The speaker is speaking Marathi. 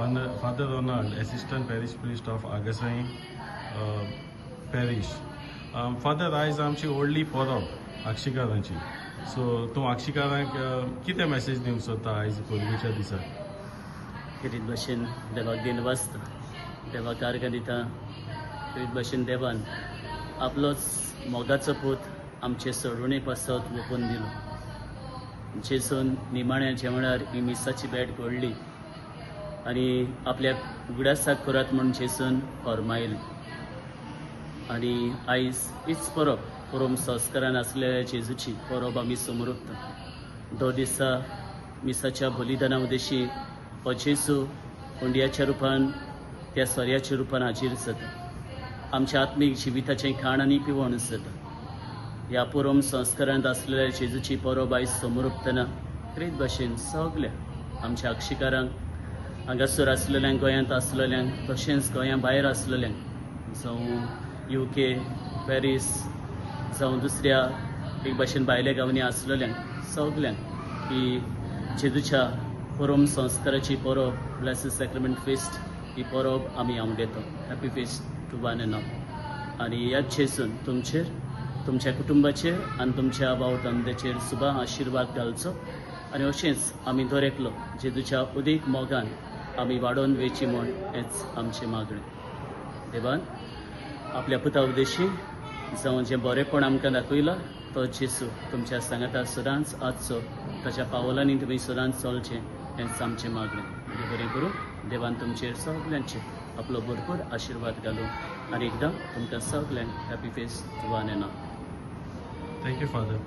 Father Ronald, Assistant Parish Priest of Agasai Parish. Father, आयज आमची व्हडली परब आक्षिकारांची. सो तूं आक्षिकारांक कितें मॅसेज दिवंक सोदता आयज परबेच्या दिसा? किरीत भाशेन देवाक दिन वाचता, देवाक आर्गां दिता. किरीत भाशेन देवान आपलोच मोगाचो पूत आमचे सोडूणे पासत ओपून दिलो. जेसून निमाण्या जेवणार ही मिसाची भेट घडली आनी आपल्याक उगडासाक करात म्हूण जेसून फरमायली. आनी आयज हीच परब परम संस्कारान आसलेल्या जेजूची परब आमी समोर ओंपता. 2 दिसा मिसाच्या बलिदाना उदेशी हो जेजू हुंड्याच्या रुपान त्या सोऱ्याच्या रुपान हाजीर जाता. आमच्या आत्मीक जिविताचें खाण आनी पिवण जाता. ह्या परम संस्कारांत आसलेल्या जेजूची परब आयज समोर ओंपतना क्रीत भाशेन सगल्या आमच्या आक्षिकारांक हांगासर आसलेल्यांक, गोंयांत आसलेल्यांक, तशेंच गोंया भायर आसलेल्यांक, जावं UK, पॅरीस, जावं दुसऱ्या एक भाशेन भायल्या गांवांनी आसलेल्यांक सगल्यांक ही जेजूच्या परम संस्काराची परब, ब्लेसेड सॅक्रेमेंट फेस्ट ही परब आमी आवडेता. Happy feast to one and all. आनी ह्याच जेजून तुमचेर, तुमच्या कुटुंबाचेर आनी तुमच्या भाव धंद्याचेर सुद्दां आशिर्वाद घालचो. आनी अशेंच आमी दर एकलो जेजूच्या उदीक मोगान आमी वाडोवन वेची म्हूण हेंच आमचें मागणें. देवान आपल्या पुता उदेशी जावं जें बरेंपण आमकां दाखयलां तो जेजू तुमच्या सांगाता सदांच आसचो, ताच्या पावलांनी तुमी सदांच चलचें हेंच आमचें मागणें. बरें करूं देवान तुमचेर सगल्यांचेर आपलो भरपूर आशिर्वाद घालूं. आनी एकदां तुमकां सगल्यांक happy feast to one and all. Thank you father.